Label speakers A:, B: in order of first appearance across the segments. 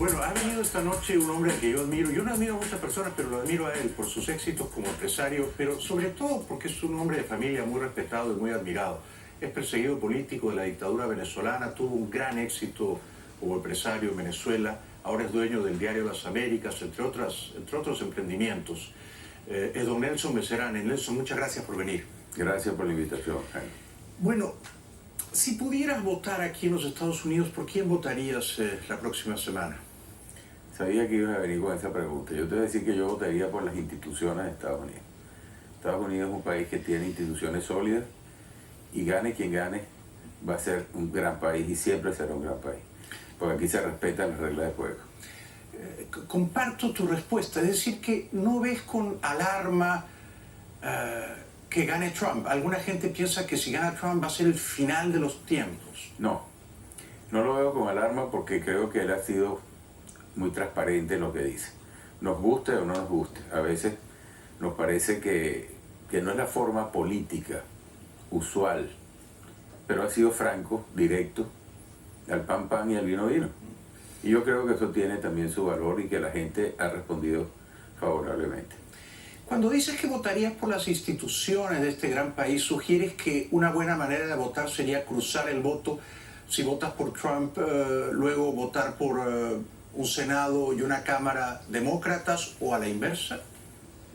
A: Bueno, ha venido esta noche un hombre que yo admiro. Yo no admiro a muchas personas, pero lo admiro a él por sus éxitos como empresario, pero sobre todo porque es un hombre de familia muy respetado y muy admirado. Es perseguido político de la dictadura venezolana, tuvo un gran éxito como empresario en Venezuela, ahora es dueño del diario Las Américas, entre otros emprendimientos. Es don Nelson Messerane. Nelson, muchas gracias por venir.
B: Gracias por la invitación, Jaime.
A: Bueno, si pudieras votar aquí en los Estados Unidos, ¿por quién votarías la próxima semana?
B: Sabía que ibas a venir con esa pregunta. Yo te voy a decir que yo votaría por las instituciones de Estados Unidos. Estados Unidos es un país que tiene instituciones sólidas y gane quien gane, va a ser un gran país y siempre será un gran país. Porque aquí se respetan las reglas de juego.
A: Comparto tu respuesta, es decir, que no ves con alarma que gane Trump. Alguna gente piensa que si gana Trump va a ser el final de los tiempos.
B: No lo veo con alarma porque creo que él ha sido muy transparente en lo que dice. Nos guste o no nos guste. A veces nos parece que no es la forma política usual, pero ha sido franco, directo, al pan pan y al vino vino. Y yo creo que eso tiene también su valor y que la gente ha respondido favorablemente.
A: Cuando dices que votarías por las instituciones de este gran país, ¿sugieres que una buena manera de votar sería cruzar el voto? Si votas por Trump, luego votar por un Senado y una Cámara demócratas, o a la inversa.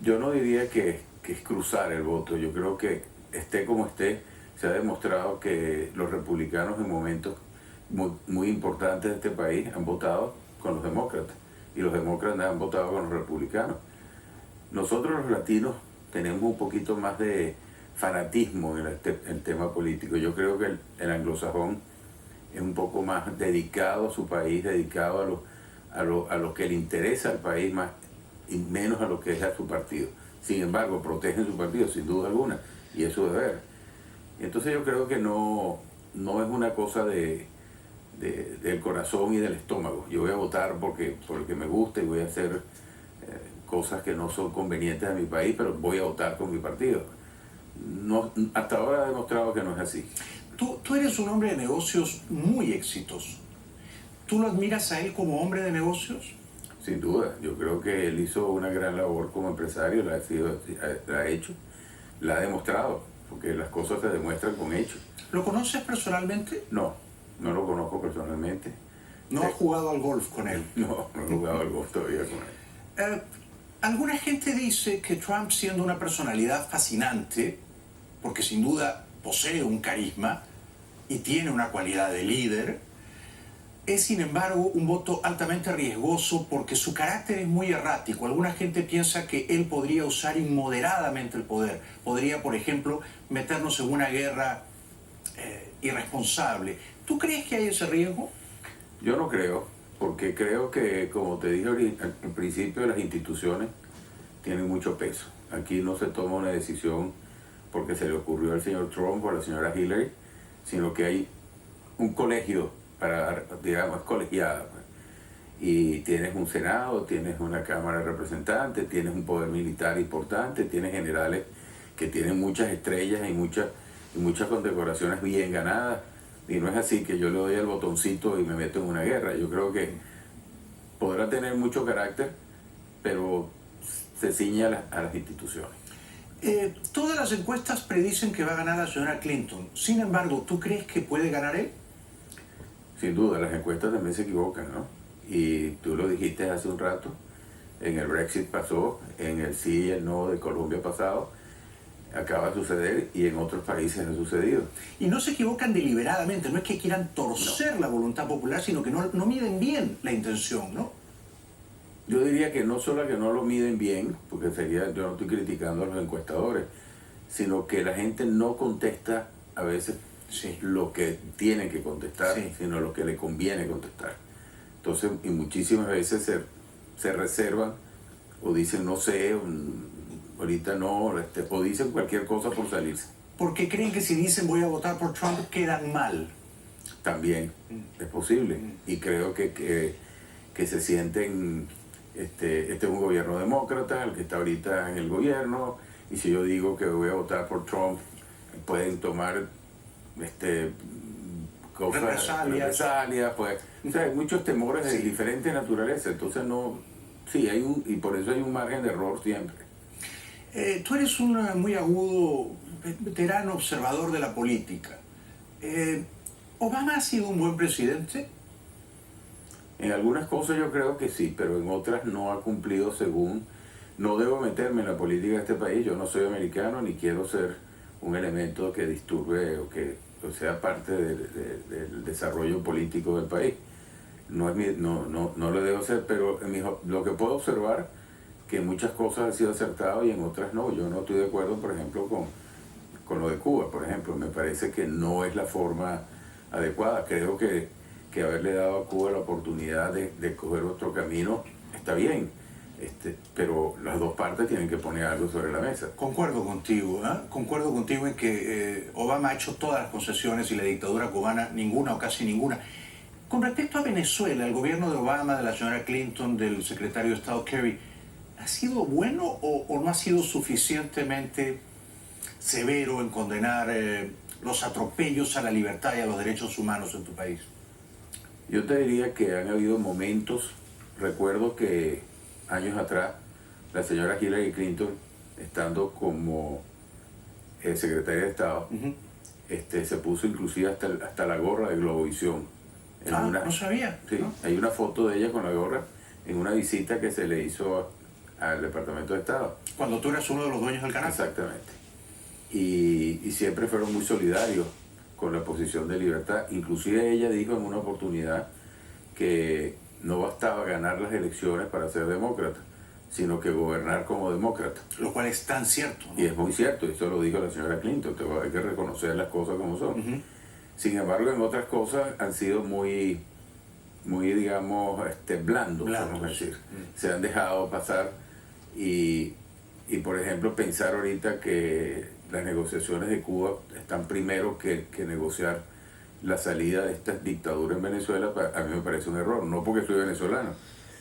B: Yo no diría que es cruzar el voto. Yo creo que esté como esté, se ha demostrado que los republicanos en momentos muy importantes de este país han votado con los demócratas y los demócratas han votado con los republicanos. Nosotros los latinos tenemos un poquito más de fanatismo en el tema político. Yo creo que el anglosajón es un poco más dedicado a su país, dedicado a lo que le interesa al país más y menos a lo que es a su partido. Sin embargo, protegen su partido sin duda alguna y es su deber. Entonces yo creo que no es una cosa del corazón y del estómago. Yo voy a votar porque me gusta y voy a hacer cosas que no son convenientes a mi país, pero voy a votar con mi partido. Hasta ahora ha demostrado que no es así.
A: Tú eres un hombre de negocios muy exitoso. ¿Tú lo admiras a él como hombre de negocios?
B: Sin duda. Yo creo que él hizo una gran labor como empresario, la ha hecho, la ha demostrado, porque las cosas se demuestran con hechos.
A: ¿Lo conoces personalmente?
B: No lo conozco personalmente.
A: ¿No has jugado al golf con él?
B: No he jugado al golf todavía con él.
A: Alguna gente dice que Trump, siendo una personalidad fascinante, porque sin duda posee un carisma y tiene una cualidad de líder, es sin embargo un voto altamente riesgoso porque su carácter es muy errático. Alguna gente piensa que él podría usar inmoderadamente el poder. Podría, por ejemplo, meternos en una guerra irresponsable. ¿Tú crees que hay ese riesgo?
B: Yo no creo, porque creo que, como te dije al principio, las instituciones tienen mucho peso. Aquí no se toma una decisión porque se le ocurrió al señor Trump o a la señora Hillary, sino que hay un colegio digamos, colegiada. Pues. Y tienes un Senado, tienes una Cámara de Representantes, tienes un poder militar importante, tienes generales que tienen muchas estrellas y muchas condecoraciones bien ganadas. Y no es así que yo le doy el botoncito y me meto en una guerra. Yo creo que podrá tener mucho carácter, pero se ciñe a las instituciones.
A: Todas las encuestas predicen que va a ganar la señora Clinton. Sin embargo, ¿tú crees que puede ganar él?
B: Sin duda, las encuestas también se equivocan, ¿no? Y tú lo dijiste hace un rato, en el Brexit pasó, en el sí y el no de Colombia pasado, acaba de suceder y en otros países ha sucedido.
A: Y no se equivocan deliberadamente, no es que quieran torcer la voluntad popular, sino que no miden bien la intención, ¿no?
B: Yo diría que no solo que no lo miden bien, porque yo no estoy criticando a los encuestadores, sino que la gente no contesta a veces lo que tiene que contestar, sino lo que le conviene contestar. Entonces, y muchísimas veces se reservan o dicen no sé, ahorita no, o dicen cualquier cosa por salirse.
A: Porque creen que si dicen voy a votar por Trump quedan mal.
B: También es posible. Y creo que se sienten, este es un gobierno demócrata, el que está ahorita en el gobierno, y si yo digo que voy a votar por Trump, pueden tomar cosas, represalias, pues O sea, hay muchos temores de
A: Sí.
B: diferente naturaleza, entonces no... Sí, y por eso hay un margen de error siempre.
A: Tú eres un muy agudo, veterano observador de la política. ¿Obama ha sido un buen presidente?
B: En algunas cosas yo creo que sí, pero en otras no ha cumplido según... No debo meterme en la política de este país, yo no soy americano ni quiero ser un elemento que disturbe o sea parte del desarrollo político del país. No lo debo hacer, pero lo que puedo observar que muchas cosas han sido acertadas y en otras no. Yo no estoy de acuerdo, por ejemplo, con lo de Cuba, por ejemplo. Me parece que no es la forma adecuada. Creo que haberle dado a Cuba la oportunidad de coger otro camino está bien, pero las dos partes tienen que poner algo sobre la mesa.
A: Concuerdo contigo, ¿eh? Concuerdo contigo en que Obama ha hecho todas las concesiones y la dictadura cubana, ninguna o casi ninguna. Con respecto a Venezuela, el gobierno de Obama, de la señora Clinton, del secretario de Estado Kerry, ¿ha sido bueno o no ha sido suficientemente severo en condenar los atropellos a la libertad y a los derechos humanos en tu país?
B: Yo te diría que han habido momentos, recuerdo que años atrás, la señora Hillary Clinton, estando como secretaria de Estado, se puso inclusive hasta la gorra de Globovisión.
A: No sabía.
B: Sí,
A: ¿no?
B: hay una foto de ella con la gorra en una visita que se le hizo al Departamento de Estado.
A: Cuando tú eras uno de los dueños del canal.
B: Exactamente. Y siempre fueron muy solidarios con la posición de libertad. Inclusive ella dijo en una oportunidad que no bastaba ganar las elecciones para ser demócrata, sino que gobernar como demócrata.
A: Lo cual es tan cierto, ¿no?
B: Y es muy cierto, esto lo dijo la señora Clinton, hay que reconocer las cosas como son. Sin embargo, en otras cosas han sido muy digamos, blandos, vamos a decir. Se han dejado pasar y, por ejemplo, pensar ahorita que las negociaciones de Cuba están primero que negociar la salida de esta dictadura en Venezuela, a mí me parece un error, no porque soy venezolano,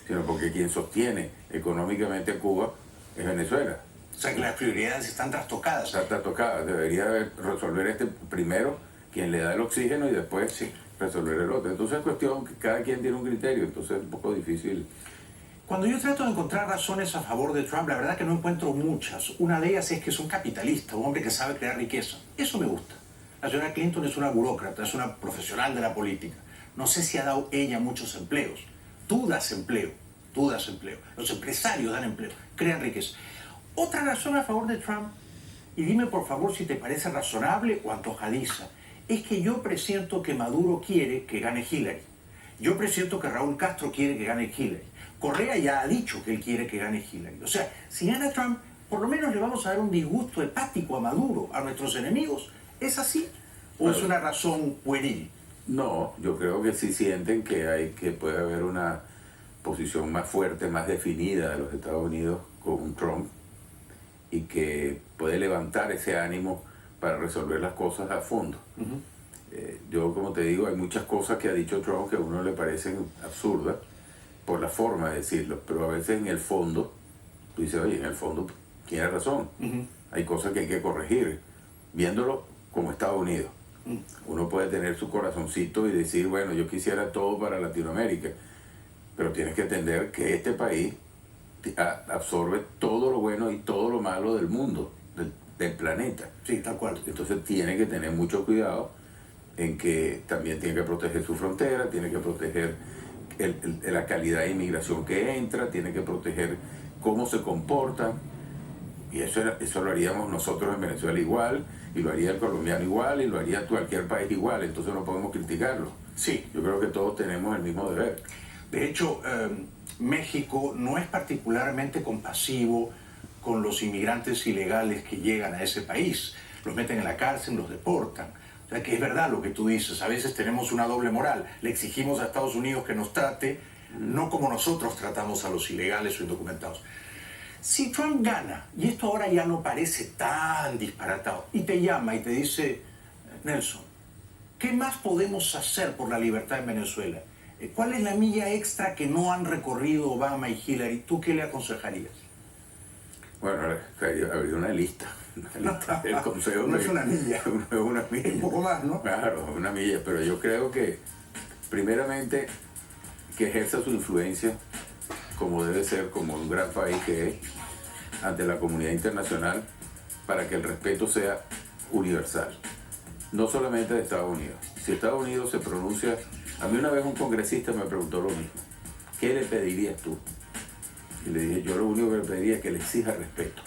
B: sino porque quien sostiene económicamente a Cuba es Venezuela.
A: O sea que las prioridades están trastocadas.
B: Está trastocada, debería resolver primero quien le da el oxígeno y después resolver el otro. Entonces es cuestión que cada quien tiene un criterio, entonces es un poco difícil.
A: Cuando yo trato de encontrar razones a favor de Trump, la verdad que no encuentro muchas. Una de ellas es que es un capitalista, un hombre que sabe crear riqueza. Eso me gusta. La señora Clinton es una burócrata, es una profesional de la política. No sé si ha dado ella muchos empleos. Tú das empleo. Los empresarios dan empleo, crean riqueza. Otra razón a favor de Trump, y dime por favor si te parece razonable o antojadiza, es que yo presiento que Maduro quiere que gane Hillary. Yo presiento que Raúl Castro quiere que gane Hillary. Correa ya ha dicho que él quiere que gane Hillary. O sea, si gana Trump, por lo menos le vamos a dar un disgusto hepático a Maduro, a nuestros enemigos. ¿Es así? ¿O es una razón pueril?
B: No, yo creo que sí sienten que puede haber una posición más fuerte, más definida de los Estados Unidos con un Trump y que puede levantar ese ánimo para resolver las cosas a fondo. Yo, como te digo, hay muchas cosas que ha dicho Trump que a uno le parecen absurdas por la forma de decirlo, pero a veces en el fondo, tú dices, oye, en el fondo tiene razón. Hay cosas que hay que corregir, viéndolo como Estados Unidos. Uno puede tener su corazoncito y decir, bueno, yo quisiera todo para Latinoamérica, pero tienes que entender que este país absorbe todo lo bueno y todo lo malo del mundo, del planeta.
A: Sí, tal cual.
B: Entonces tiene que tener mucho cuidado en que también tiene que proteger su frontera, tiene que proteger la calidad de inmigración que entra, tiene que proteger cómo se comportan. Y eso lo haríamos nosotros en Venezuela igual, y lo haría el colombiano igual, y lo haría cualquier país igual, entonces no podemos criticarlo.
A: Sí.
B: Yo creo que todos tenemos el mismo deber.
A: De hecho, México no es particularmente compasivo con los inmigrantes ilegales que llegan a ese país. Los meten en la cárcel, los deportan. O sea que es verdad lo que tú dices, a veces tenemos una doble moral. Le exigimos a Estados Unidos que nos trate no como nosotros tratamos a los ilegales o indocumentados. Si Trump gana, y esto ahora ya no parece tan disparatado, y te llama y te dice, Nelson, ¿qué más podemos hacer por la libertad en Venezuela? ¿Cuál es la milla extra que no han recorrido Obama y Hillary? ¿Tú qué le aconsejarías?
B: Bueno, habría una lista. Una lista del consejo.
A: No es una milla.
B: Una milla.
A: Un poco más, ¿no?
B: Claro, una milla, pero yo creo que, primeramente, que ejerza su influencia como debe ser, como un gran país que es, ante la comunidad internacional, para que el respeto sea universal, no solamente de Estados Unidos. Si Estados Unidos se pronuncia, a mí una vez un congresista me preguntó lo mismo, ¿qué le pedirías tú? Y le dije, yo lo único que le pediría es que le exija respeto,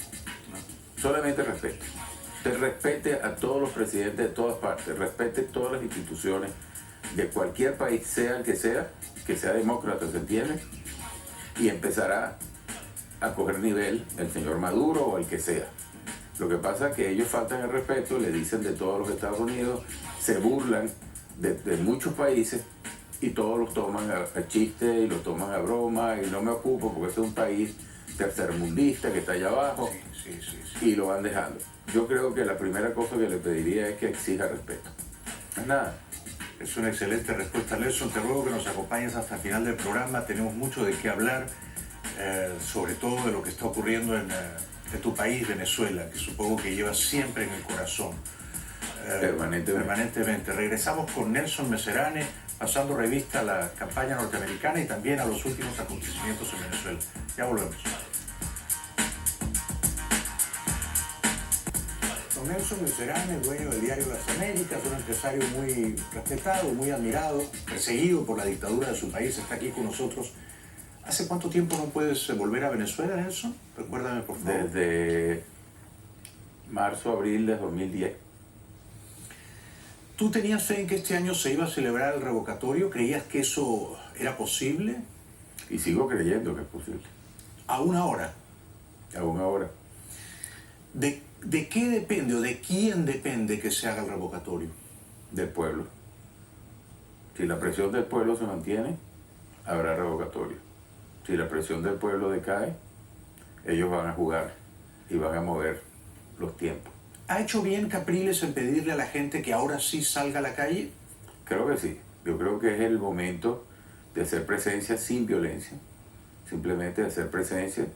B: solamente respeto. Te respete a todos los presidentes de todas partes, respete todas las instituciones de cualquier país, sea el que sea demócrata, ¿se entiende? Y empezará a coger nivel el señor Maduro o el que sea. Lo que pasa es que ellos faltan el respeto, le dicen de todos los Estados Unidos, se burlan de muchos países y todos los toman a chiste y los toman a broma y no me ocupo porque este es un país tercermundista que está allá abajo y lo van dejando. Yo creo que la primera cosa que le pediría es que exija respeto. No es nada.
A: Es una excelente respuesta, Nelson. Te ruego que nos acompañes hasta el final del programa. Tenemos mucho de qué hablar, sobre todo de lo que está ocurriendo en tu país, Venezuela, que supongo que llevas siempre en el corazón. Permanentemente. Regresamos con Nelson Messerane, pasando revista a la campaña norteamericana y también a los últimos acontecimientos en Venezuela. Ya volvemos. Don Nelson Messerane, dueño del diario Las Américas, un empresario muy respetado, muy admirado, perseguido por la dictadura de su país, está aquí con nosotros. ¿Hace cuánto tiempo no puedes volver a Venezuela, Nelson? Recuérdame, por favor.
B: Desde marzo, abril de 2010.
A: ¿Tú tenías fe en que este año se iba a celebrar el revocatorio? ¿Creías que eso era posible?
B: Y sigo creyendo que es posible.
A: ¿Aún ahora?
B: Aún ahora.
A: ¿De qué depende o de quién depende que se haga el revocatorio?
B: Del pueblo. Si la presión del pueblo se mantiene, habrá revocatorio. Si la presión del pueblo decae, ellos van a jugar y van a mover los tiempos.
A: ¿Ha hecho bien Capriles en pedirle a la gente que ahora sí salga a la calle?
B: Creo que sí. Yo creo que es el momento de hacer presencia sin violencia. Simplemente de hacer presencia,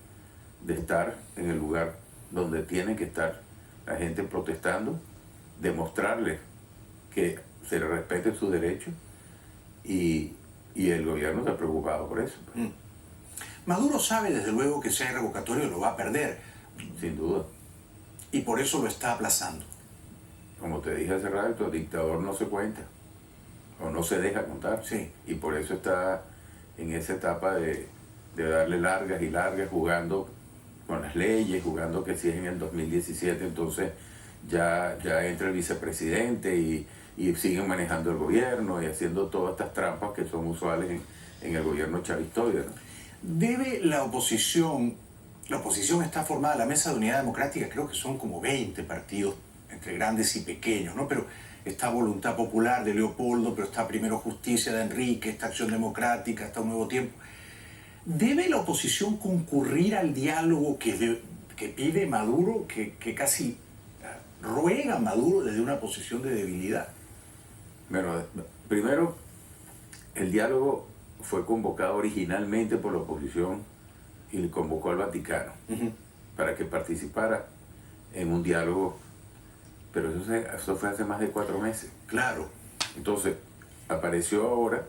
B: de estar en el lugar donde tiene que estar la gente protestando, demostrarles que se les respete sus derechos y el gobierno está preocupado por eso.
A: Maduro sabe desde luego que si hay revocatorio lo va a perder.
B: Sin duda.
A: Y por eso lo está aplazando.
B: Como te dije hace rato, el dictador no se cuenta o no se deja contar.
A: Sí.
B: Y por eso está en esa etapa de darle largas y largas, jugando con las leyes, jugando que si es en el 2017, entonces ya entra el vicepresidente y siguen manejando el gobierno y haciendo todas estas trampas que son usuales en el gobierno chavistoide, ¿no?
A: ¿Debe la oposición está formada, la Mesa de Unidad Democrática, creo que son como 20 partidos, entre grandes y pequeños, ¿no? Pero está Voluntad Popular de Leopoldo, pero está Primero Justicia de Enrique, está Acción Democrática, está Un Nuevo Tiempo. ¿Debe la oposición concurrir al diálogo que pide Maduro, que casi ruega a Maduro desde una posición de debilidad?
B: Bueno, primero, el diálogo fue convocado originalmente por la oposición y convocó al Vaticano para que participara en un diálogo, pero eso fue hace más de 4 meses.
A: Claro.
B: Entonces, apareció ahora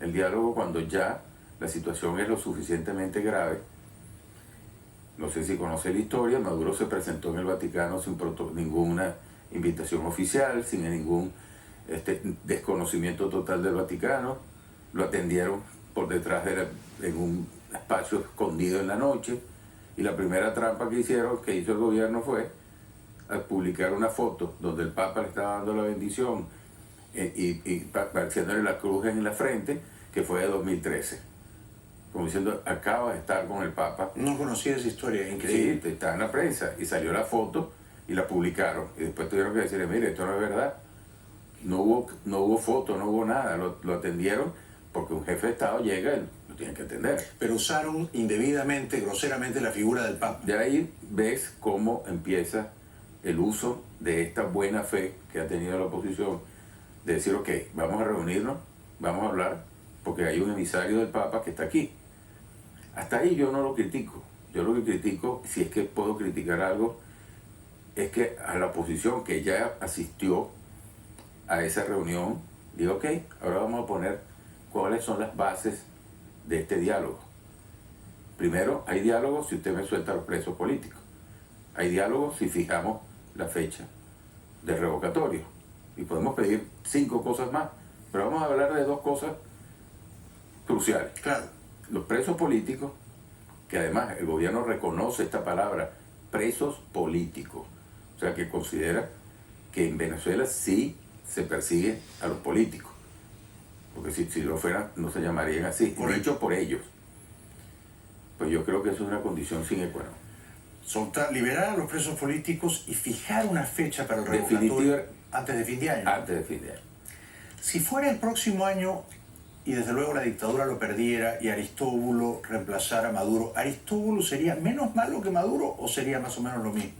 B: el diálogo cuando ya la situación es lo suficientemente grave. No sé si conoce la historia, Maduro se presentó en el Vaticano sin ninguna invitación oficial, sin ningún desconocimiento total del Vaticano. Lo atendieron por detrás en un espacio escondido en la noche, y la primera trampa que hizo el gobierno fue a publicar una foto donde el Papa le estaba dando la bendición y haciéndole la cruz en la frente, que fue de 2013. Como diciendo, acaba de estar con el Papa.
A: No conocía esa historia, increíble.
B: Sí, está en la prensa, y salió la foto y la publicaron. Y después tuvieron que decirle, mire, esto no es verdad. No hubo foto, no hubo nada. Lo atendieron porque un jefe de Estado llega y lo tienen que atender.
A: Pero usaron indebidamente, groseramente la figura del Papa.
B: De ahí ves cómo empieza el uso de esta buena fe que ha tenido la oposición, de decir, ok, vamos a reunirnos, vamos a hablar, porque hay un emisario del Papa que está aquí. Hasta ahí yo no lo critico. Yo lo que critico, si es que puedo criticar algo, es que a la oposición que ya asistió a esa reunión, digo, ok, ahora vamos a poner cuáles son las bases de este diálogo. Primero, hay diálogos si usted me suelta a los presos políticos. Hay diálogos si fijamos la fecha de revocatorio. Y podemos pedir 5 cosas más, pero vamos a hablar de 2 cosas cruciales.
A: Claro.
B: Los presos políticos, que además el gobierno reconoce esta palabra, presos políticos. O sea, que considera que en Venezuela sí se persigue a los políticos. Porque si lo fueran, no se llamarían así.
A: Correcto.
B: Dicho por ellos. Pues yo creo que eso es una condición sine qua non.
A: Liberar a los presos políticos y fijar una fecha para el revocatorio antes de fin de año.
B: Antes de fin de año.
A: Si fuera el próximo año y desde luego la dictadura lo perdiera y Aristóbulo reemplazara a Maduro, ¿Aristóbulo sería menos malo que Maduro o sería más o menos lo mismo?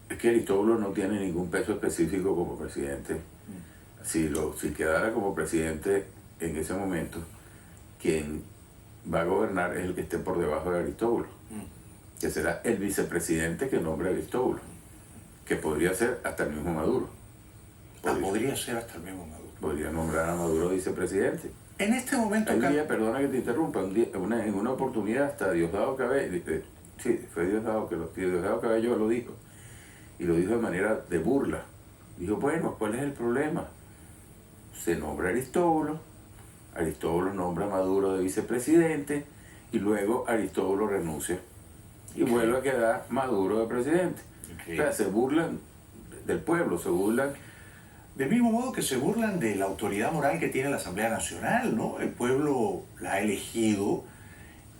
B: Es que Aristóbulo no tiene ningún peso específico como presidente. Si quedara como presidente en ese momento, quien va a gobernar es el que esté por debajo de Aristóbulo, que será el vicepresidente que nombre a Aristóbulo, que podría ser hasta el mismo Maduro.
A: Podría ser hasta el mismo Maduro.
B: Podría nombrar a Maduro vicepresidente.
A: En este momento...
B: Perdona que te interrumpa, en una oportunidad hasta Diosdado Cabello, sí, fue Diosdado Cabello lo dijo, y lo dijo de manera de burla. Dijo, bueno, ¿cuál es el problema? Se nombra Aristóbulo nombra a Maduro de vicepresidente, y luego Aristóbulo renuncia, y vuelve a quedar Maduro de presidente. O sea, se burlan del pueblo, se burlan...
A: Del mismo modo que se burlan de la autoridad moral que tiene la Asamblea Nacional, ¿no? El pueblo la ha elegido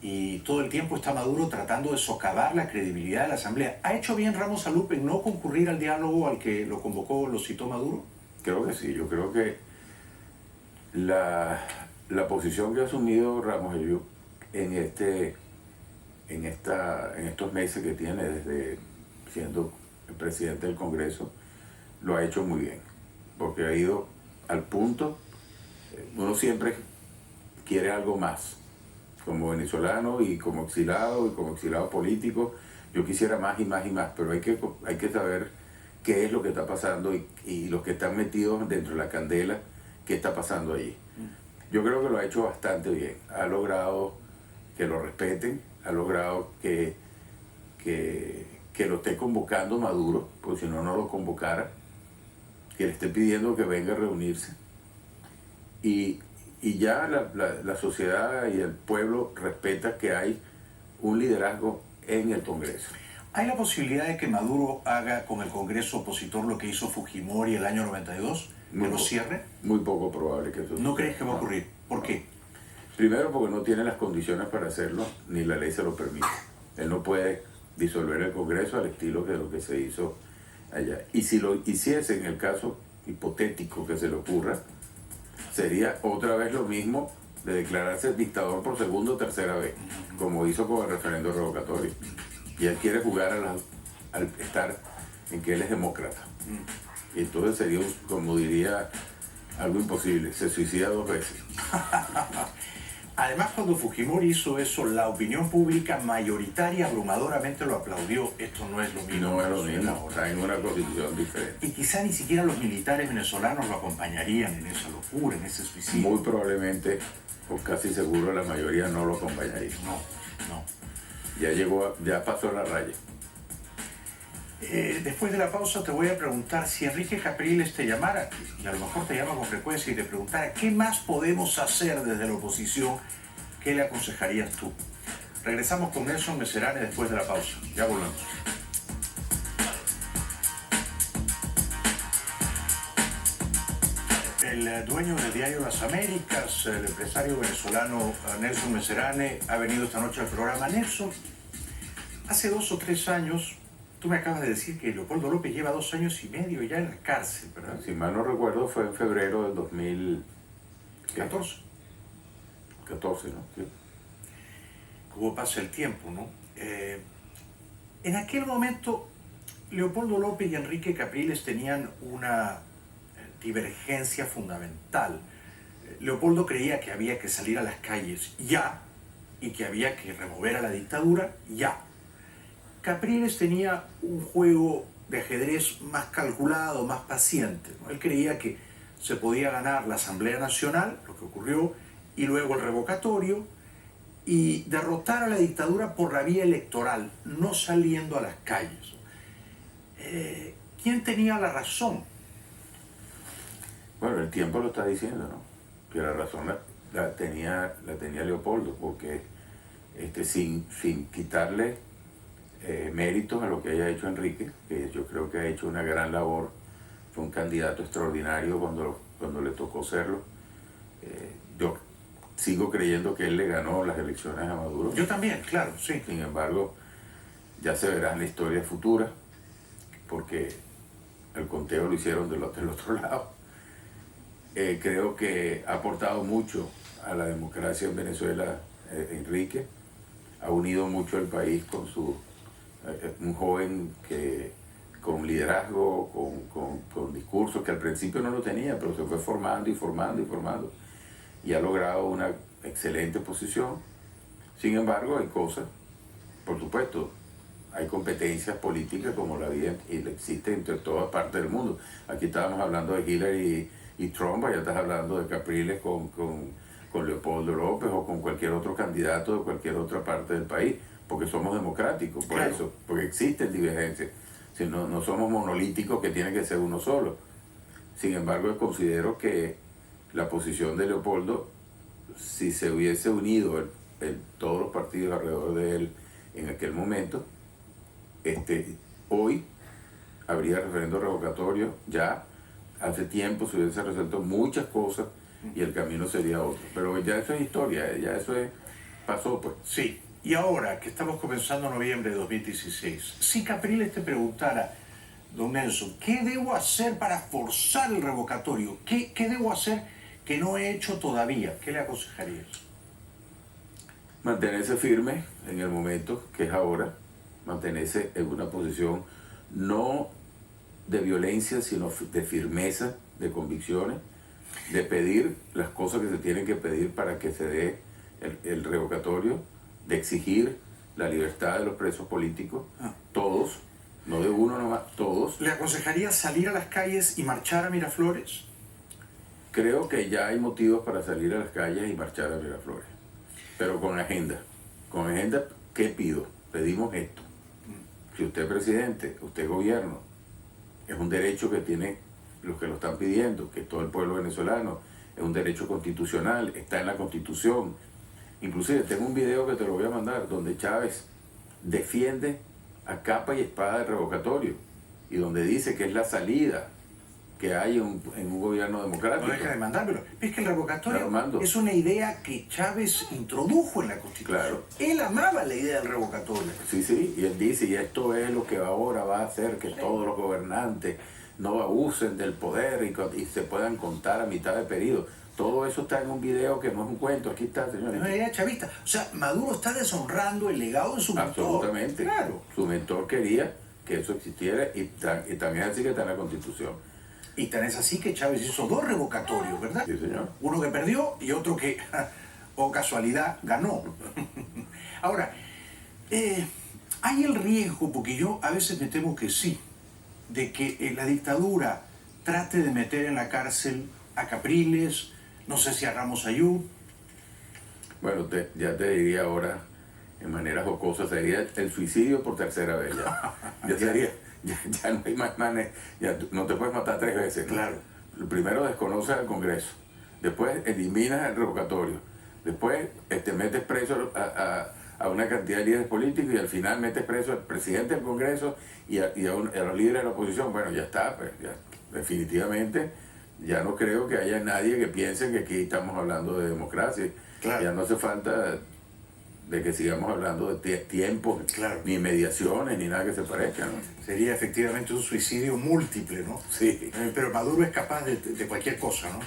A: y todo el tiempo está Maduro tratando de socavar la credibilidad de la Asamblea. ¿Ha hecho bien Ramos Alupe en no concurrir al diálogo al que lo convocó, lo citó Maduro?
B: Creo que sí, yo creo que la posición que ha asumido Ramos Alupe en estos meses que tiene desde siendo el presidente del Congreso, lo ha hecho muy bien. Porque ha ido al punto. Uno siempre quiere algo más, como venezolano y como exilado político. Yo quisiera más y más y más, pero hay que saber qué es lo que está pasando y los que están metidos dentro de la candela, qué está pasando allí. Yo creo que lo ha hecho bastante bien. Ha logrado que lo respeten, ha logrado que lo esté convocando Maduro, porque si no, no lo convocara, que le esté pidiendo que venga a reunirse, y ya la sociedad y el pueblo respeta que hay un liderazgo en el Congreso.
A: ¿Hay la posibilidad de que Maduro haga con el Congreso opositor lo que hizo Fujimori el año 92? ¿Que lo cierre?
B: Muy poco probable que eso
A: ¿No crees que va a ocurrir? ¿Por qué?
B: Primero porque no tiene las condiciones para hacerlo, ni la ley se lo permite. Él no puede disolver el Congreso al estilo de lo que se hizo allá. Y si lo hiciese, en el caso hipotético que se le ocurra, sería otra vez lo mismo de declararse dictador por segunda o tercera vez, como hizo con el referendo revocatorio. Y él quiere jugar al estar en que él es demócrata. Y entonces sería, como diría, algo imposible. Se suicida 2 veces.
A: Además, cuando Fujimori hizo eso, la opinión pública mayoritaria, abrumadoramente lo aplaudió. Esto no es lo mismo.
B: No es lo mismo, está en una constitución diferente.
A: Y quizá ni siquiera los militares venezolanos lo acompañarían en esa locura, en ese suicidio.
B: Muy probablemente, o casi seguro, la mayoría no lo acompañaría.
A: No.
B: Ya pasó la raya.
A: Después de la pausa te voy a preguntar si Enrique Capriles te llamara, y a lo mejor te llama con frecuencia y te preguntara qué más podemos hacer desde la oposición, ¿qué le aconsejarías tú? Regresamos con Nelson Messerane después de la pausa. Ya volvemos. El dueño del diario Las Américas, el empresario venezolano Nelson Messerane, ha venido esta noche al programa. Nelson, hace 2 o 3 años... Tú me acabas de decir que Leopoldo López lleva 2 años y medio ya en la cárcel, ¿verdad?
B: Si mal no recuerdo, fue en febrero del 2014. 14, ¿no? Sí.
A: Cómo pasa el tiempo, ¿no? En aquel momento, Leopoldo López y Enrique Capriles tenían una divergencia fundamental. Leopoldo creía que había que salir a las calles ya y que había que remover a la dictadura ya. Capriles tenía un juego de ajedrez más calculado, más paciente, ¿no? Él creía que se podía ganar la Asamblea Nacional, lo que ocurrió, y luego el revocatorio, y derrotar a la dictadura por la vía electoral, no saliendo a las calles. ¿Quién tenía la razón?
B: Bueno, el tiempo lo está diciendo, ¿no? Que la razón la tenía Leopoldo, porque sin quitarle méritos a lo que haya hecho Enrique, que yo creo que ha hecho una gran labor, fue un candidato extraordinario cuando le tocó serlo. Yo sigo creyendo que él le ganó las elecciones a Maduro.
A: Yo también, claro, sí.
B: Sin embargo, ya se verá en la historia futura, porque el conteo lo hicieron del otro lado. Creo que ha aportado mucho a la democracia en Venezuela, Enrique. Ha unido mucho al país con un joven con liderazgo, con discursos que al principio no lo tenía, pero se fue formando y formando y formando. Y ha logrado una excelente posición. Sin embargo, hay cosas, por supuesto, hay competencias políticas como la vida y existe entre todas partes del mundo. Aquí estábamos hablando de Hillary y Trump, allá estás hablando de Capriles con Leopoldo López o con cualquier otro candidato de cualquier otra parte del país, porque somos democráticos, por
A: Claro.
B: eso, porque existen divergencias. Si no somos monolíticos que tiene que ser uno solo. Sin embargo, considero que la posición de Leopoldo, si se hubiese unido todos los partidos alrededor de él en aquel momento, hoy habría referendo revocatorio, ya hace tiempo se hubiesen resuelto muchas cosas y el camino sería otro. Pero ya eso es historia, ya eso pasó pues.
A: Sí, y ahora que estamos comenzando noviembre de 2016, si Capriles te preguntara, don Nelson, ¿qué debo hacer para forzar el revocatorio? ¿Qué debo hacer que no he hecho todavía? ¿Qué le aconsejarías?
B: Mantenerse firme en el momento que es ahora, mantenerse en una posición no de violencia, sino de firmeza, de convicciones, de pedir las cosas que se tienen que pedir para que se dé el revocatorio, de exigir la libertad de los presos políticos, todos, no de uno nomás, todos.
A: ¿Le aconsejaría salir a las calles y marchar a Miraflores?
B: Creo que ya hay motivos para salir a las calles y marchar a Miraflores, pero con agenda. Con agenda, ¿qué pido? Pedimos esto. Si usted es presidente, usted es gobierno, es un derecho que tiene los que lo están pidiendo, que todo el pueblo venezolano, es un derecho constitucional, está en la Constitución. Inclusive tengo un video que te lo voy a mandar, donde Chávez defiende a capa y espada el revocatorio, y donde dice que es la salida que hay en un gobierno democrático.
A: No deja de mandármelo. Es que el revocatorio
B: Armando,
A: es una idea que Chávez introdujo en la Constitución.
B: Claro.
A: Él amaba la idea del revocatorio.
B: Sí, y él dice, y esto es lo que ahora va a hacer que todos los gobernantes no abusen del poder y se puedan contar a mitad de periodo. Todo eso está en un video que no es un cuento. Aquí está, señor.
A: Es una idea chavista. O sea, Maduro está deshonrando el legado de su mentor.
B: Absolutamente.
A: Claro.
B: Su mentor quería que eso existiera y también así que está en la Constitución.
A: Y tan es así que Chávez hizo 2 revocatorios, ¿verdad?
B: Sí, señor.
A: Uno que perdió y otro que, o casualidad, ganó. Ahora, hay el riesgo, porque yo a veces me temo que sí, de que la dictadura trate de meter en la cárcel a Capriles, no sé si a Ramos Ayub.
B: Bueno, ya te diría ahora, en manera jocosa, sería el suicidio por tercera vez. Ya no hay más manes, ya no te puedes matar 3 veces. ¿No?
A: Claro.
B: Primero desconoces al Congreso, después eliminas el revocatorio, después metes preso a una cantidad de líderes políticos y al final metes preso al presidente del Congreso y a los líderes de la oposición. Bueno, ya está, pues, ya, definitivamente ya no creo que haya nadie que piense que aquí estamos hablando de democracia.
A: Claro.
B: Ya no hace falta de que sigamos hablando de tiempos,
A: Claro.
B: ni mediaciones, ni nada que se parezca, ¿no?
A: Sería efectivamente un suicidio múltiple, ¿no?
B: Sí.
A: Pero Maduro es capaz de cualquier cosa, ¿no?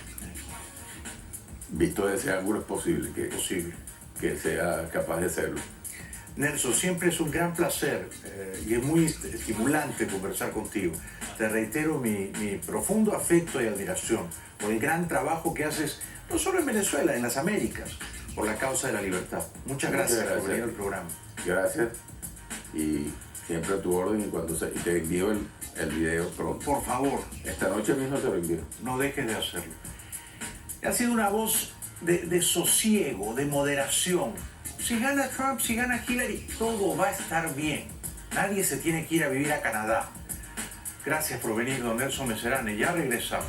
B: Visto desde ese ángulo es posible
A: Posible.
B: que sea capaz de hacerlo.
A: Nelson, siempre es un gran placer y es muy estimulante conversar contigo. Te reitero mi profundo afecto y admiración por el gran trabajo que haces, no solo en Venezuela, en las Américas, por la causa de la libertad. Muchas gracias por venir al programa.
B: Gracias y siempre a tu orden y te envío el video pronto.
A: Por favor,
B: Esta noche mismo te lo envío.
A: no dejes de hacerlo. Ha sido una voz de sosiego, de moderación. Si gana Trump, si gana Hillary, todo va a estar bien. Nadie se tiene que ir a vivir a Canadá. Gracias por venir, don Nelson Messerane. Ya regresamos.